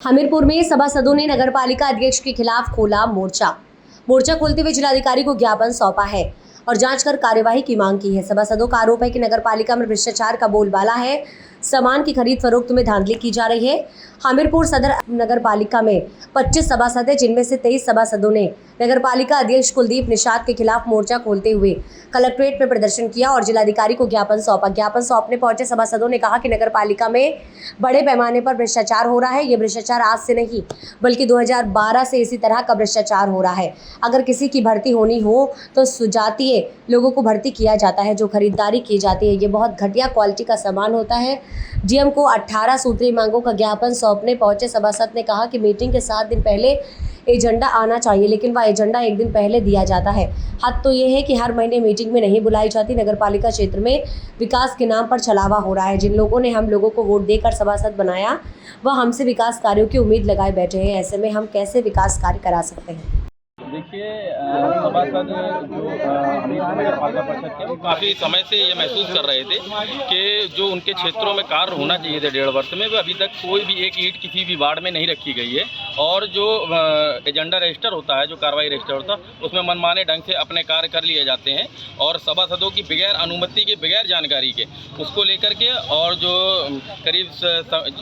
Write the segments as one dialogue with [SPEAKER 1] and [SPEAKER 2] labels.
[SPEAKER 1] हमीरपुर में सभासदों ने नगरपालिका अध्यक्ष के खिलाफ खोला मोर्चा खोलते हुए जिलाधिकारी को ज्ञापन सौंपा है और जांच कर कार्यवाही की मांग की है। सभासदों का आरोप है कि नगरपालिका में भ्रष्टाचार का बोलबाला है, सामान की खरीद फरोख्त में धांधली की जा रही है। हमीरपुर सदर नगरपालिका में 25 सभासद हैं, जिनमें से 23 सभासदों ने नगरपालिका अध्यक्ष कुलदीप निषाद के खिलाफ मोर्चा खोलते हुए कलेक्ट्रेट में प्रदर्शन किया और जिलाधिकारी को ज्ञापन सौंपा। ज्ञापन सौंपने पहुंचे सभासदों ने कहा कि नगरपालिका में बड़े पैमाने पर भ्रष्टाचार हो रहा है। ये भ्रष्टाचार आज से नहीं बल्कि 2012 से इसी तरह का भ्रष्टाचार हो रहा है। अगर किसी की भर्ती होनी हो तो सुजातीय लोगों को भर्ती किया जाता है, जो खरीदारी की जाती है ये बहुत घटिया क्वालिटी का सामान होता है। डीएम को 18 सूत्री मांगों का ज्ञापन सौंपने पहुंचे सभासद ने कहा कि मीटिंग के 7 दिन पहले एजेंडा आना चाहिए, लेकिन वह एजेंडा एक दिन पहले दिया जाता है। हद तो ये है कि हर महीने मीटिंग में नहीं बुलाई जाती। नगरपालिका क्षेत्र में विकास के नाम पर छलावा हो रहा है। जिन लोगों ने हम लोगों को वोट देकर सभासद बनाया वह हमसे विकास कार्यों की उम्मीद लगाए बैठे हैं। ऐसे में हम कैसे विकास कार्य करा सकते हैं?
[SPEAKER 2] देखिए, सभासद जो हमीरपुर नगर पालिका परिषद के काफ़ी समय से ये महसूस कर रहे थे कि जो उनके क्षेत्रों में कार्य होना चाहिए थे 1.5 वर्ष में, वो अभी तक कोई भी एक ईंट किसी भी वार्ड में नहीं रखी गई है। और जो एजेंडा रजिस्टर होता है, जो कार्रवाई रजिस्टर होता है, उसमें मनमाने ढंग से अपने कार्य कर लिए जाते हैं और सभासदों की बगैर अनुमति के, बगैर जानकारी के उसको लेकर के। और जो करीब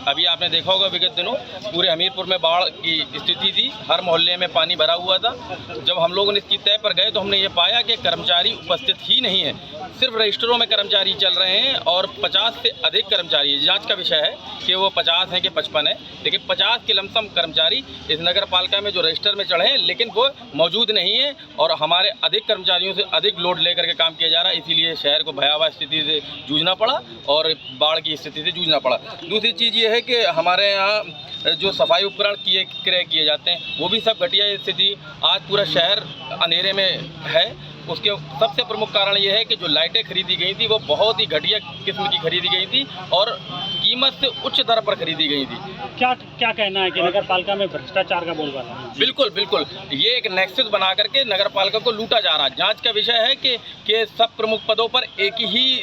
[SPEAKER 2] अभी आपने देखा होगा विगत दिनों पूरे हमीरपुर में बाढ़ की स्थिति थी, हर मोहल्ले में पानी भरा हुआ था। जब हम लोग इसकी तय पर गए तो हमने ये पाया कि कर्मचारी उपस्थित ही नहीं है, सिर्फ रजिस्टरों में कर्मचारी चल रहे हैं और 50 से अधिक कर्मचारी। जांच का विषय है कि वो 50 हैं कि 55 है, लेकिन 50 के लमसम कर्मचारी इस नगर पालिका में जो रजिस्टर में चढ़े हैं, लेकिन वो मौजूद नहीं है और हमारे अधिक कर्मचारियों से अधिक लोड लेकर के काम किया जा रहा है। इसीलिए शहर को भयावह स्थिति से जूझना पड़ा और बाढ़ की स्थिति से जूझना पड़ा। दूसरी चीज़ ये है कि हमारे यहाँ जो सफाई उपकरण क्रय किए जाते हैं वो भी सब घटिया स्थिति। आज पूरा शहर अंधेरे में है। उसके सबसे प्रमुख कारण ये है कि जो लाइटें खरीदी गई थी वो बहुत ही घटिया किस्म की खरीदी गई थी और कीमत से उच्च दर पर खरीदी गई थी।
[SPEAKER 3] क्या कहना है कि नगर पालिका में भ्रष्टाचार का बोलबाला है?
[SPEAKER 2] बिल्कुल ये एक नेक्सस बना करके नगर पालिका को लूटा जा रहा है। जांच का विषय है कि सब प्रमुख पदों पर एक ही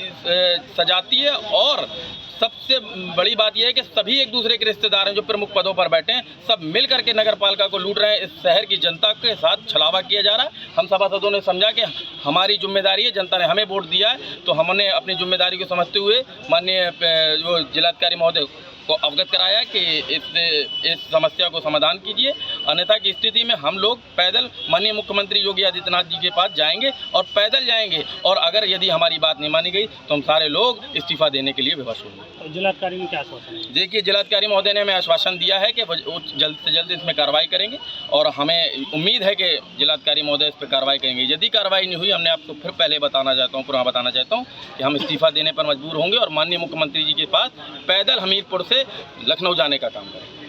[SPEAKER 2] सजातीय और सबसे बड़ी बात यह है कि सभी एक दूसरे के रिश्तेदार हैं जो प्रमुख पदों पर बैठे हैं, सब मिल करके नगर पालिका को लूट रहे हैं। इस शहर की जनता के साथ छलावा किया जा रहा है। हम सभासदों ने समझा कि हमारी जिम्मेदारी है, जनता ने हमें वोट दिया है तो हमने अपनी जिम्मेदारी को समझते हुए माननीय जो जिलाधिकारी महोदय को अवगत कराया कि इस समस्या को समाधान कीजिए, अन्यथा की स्थिति में हम लोग पैदल माननीय मुख्यमंत्री योगी आदित्यनाथ जी के पास जाएंगे और पैदल जाएंगे। और अगर यदि हमारी बात नहीं मानी गई तो हम सारे लोग इस्तीफा देने के लिए विवश होंगे।
[SPEAKER 3] तो जिलाधिकारी ने क्या आश्वासन?
[SPEAKER 2] देखिए, जिलाधिकारी महोदय ने हमें आश्वासन दिया है कि वो जल्द से जल्द इसमें कार्रवाई करेंगे और हमें उम्मीद है कि जिलाधिकारी महोदय इस पर कार्रवाई करेंगे। यदि कार्रवाई नहीं हुई, हमने आपको फिर पहले बताना चाहता हूँ कि हम इस्तीफा देने पर मजबूर होंगे और माननीय मुख्यमंत्री जी के पास पैदल हमीरपुर से लखनऊ जाने का काम करें।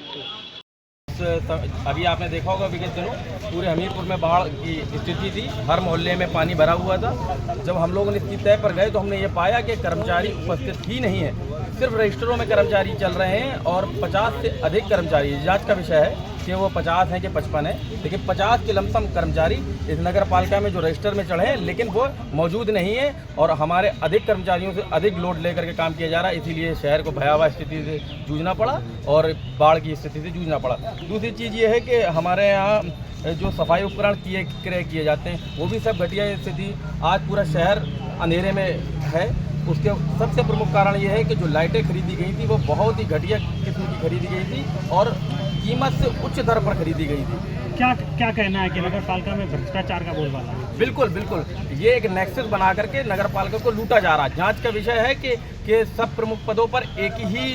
[SPEAKER 2] अभी आपने देखा होगा विगत दिनों पूरे हमीरपुर में बाढ़ की स्थिति थी, हर मोहल्ले में पानी भरा हुआ था। जब हम लोग इसकी तय पर गए तो हमने ये पाया कि कर्मचारी उपस्थित ही नहीं है, सिर्फ रजिस्टरों में कर्मचारी चल रहे हैं और 50 से अधिक कर्मचारी। जांच का विषय है कि वो 50 हैं कि 55 है, लेकिन 50 के लमसम कर्मचारी इस नगर पालिका में जो रजिस्टर में चढ़े हैं, लेकिन वो मौजूद नहीं है और हमारे अधिक कर्मचारियों से अधिक लोड लेकर के काम किया जा रहा है। इसीलिए शहर को भयावह स्थिति से जूझना पड़ा और बाढ़ की स्थिति से जूझना पड़ा। दूसरी चीज़ ये है कि हमारे यहाँ जो सफाई उपकरण क्रय किए जाते हैं वो भी सब घटिया स्थिति। आज पूरा शहर अंधेरे में है। उसके सबसे प्रमुख कारण ये है कि जो लाइटें खरीदी गई थी वो बहुत ही घटिया किस्म की खरीदी गई थी और कीमत से उच्च दर पर खरीदी गई थी।
[SPEAKER 3] क्या कहना है कि नगर पालिका में भ्रष्टाचार का बोलबाला है?
[SPEAKER 2] बिल्कुल ये एक नेक्सस बना करके नगर पालिका को लूटा जा रहा है। जांच का विषय है कि सब प्रमुख पदों पर एक ही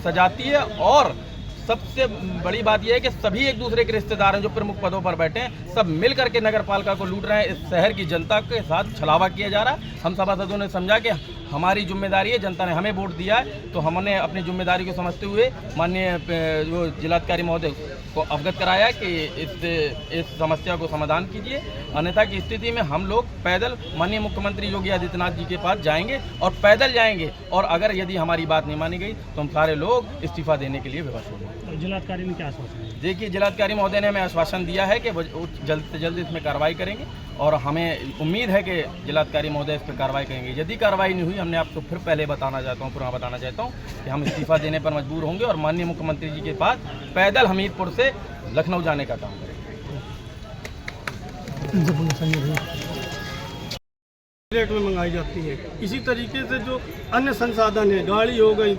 [SPEAKER 2] सजातीय और सबसे बड़ी बात यह है कि सभी एक दूसरे के रिश्तेदार हैं जो प्रमुख पदों पर बैठे हैं, सब मिल करके नगर पालिका को लूट रहे हैं। इस शहर की जनता के साथ छलावा किया जा रहा है। हम सभासदों ने समझा कि हमारी जिम्मेदारी है, जनता ने हमें वोट दिया है तो हमने अपनी जिम्मेदारी को समझते हुए माननीय जो जिलाधिकारी महोदय को अवगत कराया कि इस समस्या को समाधान कीजिए, अन्यथा की स्थिति में हम लोग पैदल माननीय मुख्यमंत्री योगी आदित्यनाथ जी के पास जाएंगे और पैदल जाएंगे और अगर यदि हमारी बात नहीं मानी गई तो हम सारे लोग इस्तीफा देने के लिए विवश होंगे।
[SPEAKER 3] तो जिलाधिकारी ने क्या आश्वासन दिया?
[SPEAKER 2] देखिए, जिलाधिकारी महोदय ने हमें आश्वासन दिया है कि वो जल्द से जल्द इसमें कार्रवाई करेंगे और हमें उम्मीद है कि जिलाधिकारी महोदय इस पर कार्रवाई करेंगे। यदि कार्रवाई नहीं हुई, हमने आपको फिर पहले बताना चाहता हूँ कि हम इस्तीफा देने पर मजबूर होंगे और माननीय मुख्यमंत्री जी के पास पैदल हमीरपुर से लखनऊ जाने का काम करेंगे।
[SPEAKER 4] रेट में मंगाई जाती है। इसी तरीके से जो अन्य संसाधन है, गाड़ी हो गई,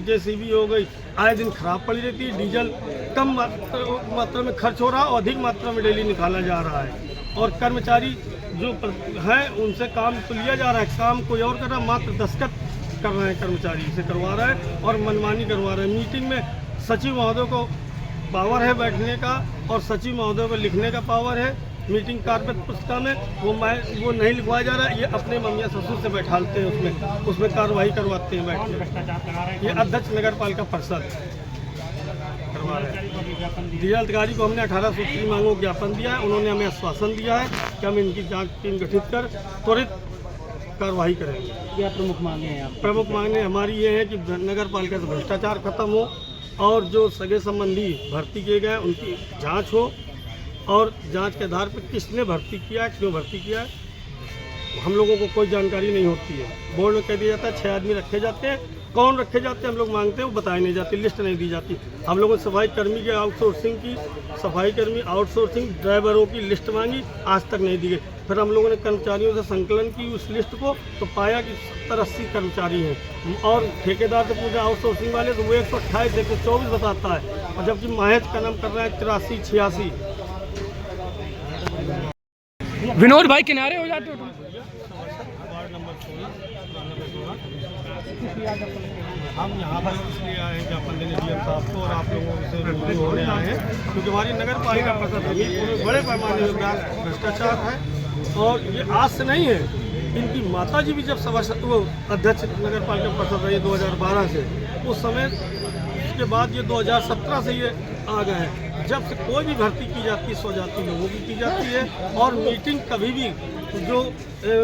[SPEAKER 4] जेसीबी हो गई, आए दिन खराब पड़ी रहती है। डीजल कम मात्रा में खर्च हो रहा है और अधिक मात्रा में डेली निकाला जा रहा है। और कर्मचारी जो हैं उनसे काम तो लिया जा रहा है, काम कोई और कर रहा है, मात्र दस्तखत कर रहे हैं, कर्मचारी से करवा रहा है और मनमानी करवा रहे हैं। मीटिंग में सचिव महोदय को पावर है बैठने का और सचिव महोदय को लिखने का पावर है। मीटिंग कार्य पुस्तिका में वो नहीं लिखवाया जा रहा है, ये अपने मम्मिया ससुर से बैठाते हैं, उसमें कार्रवाई करवाते हैं बैठ के। ये अध्यक्ष नगर पालिका परिषद करवा रहे हैं। जिलाधिकारी को हमने 18 सूत्री मांगों को ज्ञापन दिया है। उन्होंने हमें आश्वासन दिया है कि हम इनकी जांच टीम गठित कर त्वरित कार्रवाई करेंगे।
[SPEAKER 3] क्या प्रमुख मांगे हैं आप?
[SPEAKER 4] प्रमुख मांगे हमारी ये है कि नगर पालिका से भ्रष्टाचार खत्म हो और जो सगे संबंधी भर्ती किए गए उनकी जाँच हो और जांच के आधार पर किसने भर्ती किया है, क्यों भर्ती किया है, हम लोगों को कोई जानकारी नहीं होती है। बोर्ड में कह दिया जाता है 6 आदमी रखे जाते हैं, कौन रखे जाते हैं हम लोग मांगते हैं, वो बताई नहीं जाती, लिस्ट नहीं दी जाती। हम लोगों ने सफाई कर्मी के सफाई कर्मी आउटसोर्सिंग ड्राइवरों की लिस्ट मांगी, आज तक नहीं दी गई। फिर हम लोगों ने कर्मचारियों से संकलन की उस लिस्ट को, तो पाया कि 70-80 कर्मचारी हैं और ठेकेदार से पूछा आउटसोर्सिंग वाले तो वो 128 124 बताता है, और जबकि माहेज का नाम कर रहा है 83-86।
[SPEAKER 5] विनोद भाई किनारे हो जाते हो।
[SPEAKER 4] वार्ड नंबर 16 हम यहाँ पर इसलिए आए हैं ज्ञापन देने डीएम साहब को और आप लोगों से रूबरू होने आए हैं क्योंकि हमारी नगर पालिका परिषद हमीरपुर में बड़े पैमाने पर भ्रष्टाचार है और ये आज से नहीं है। इनकी माता जी भी जब वो अध्यक्ष नगर पालिका परिषद रही 2012 से, उस समय उसके बाद ये 2017 से ये आ गए हैं। जब से कोई भी भर्ती की जाती है स्वजाति लोगों की जाती है और मीटिंग कभी भी जो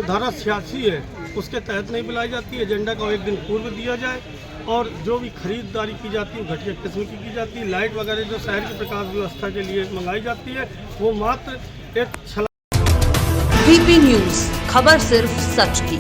[SPEAKER 4] धारा 86 है उसके तहत नहीं बुलाई जाती है। एजेंडा का एक दिन पूर्व दिया जाए और जो भी खरीदारी की जाती है घटिया किस्म की जाती है। लाइट वगैरह जो शहर की प्रकाश व्यवस्था के लिए मंगाई जाती है वो मात्र एक छला।
[SPEAKER 1] VP न्यूज़, खबर सिर्फ सच की।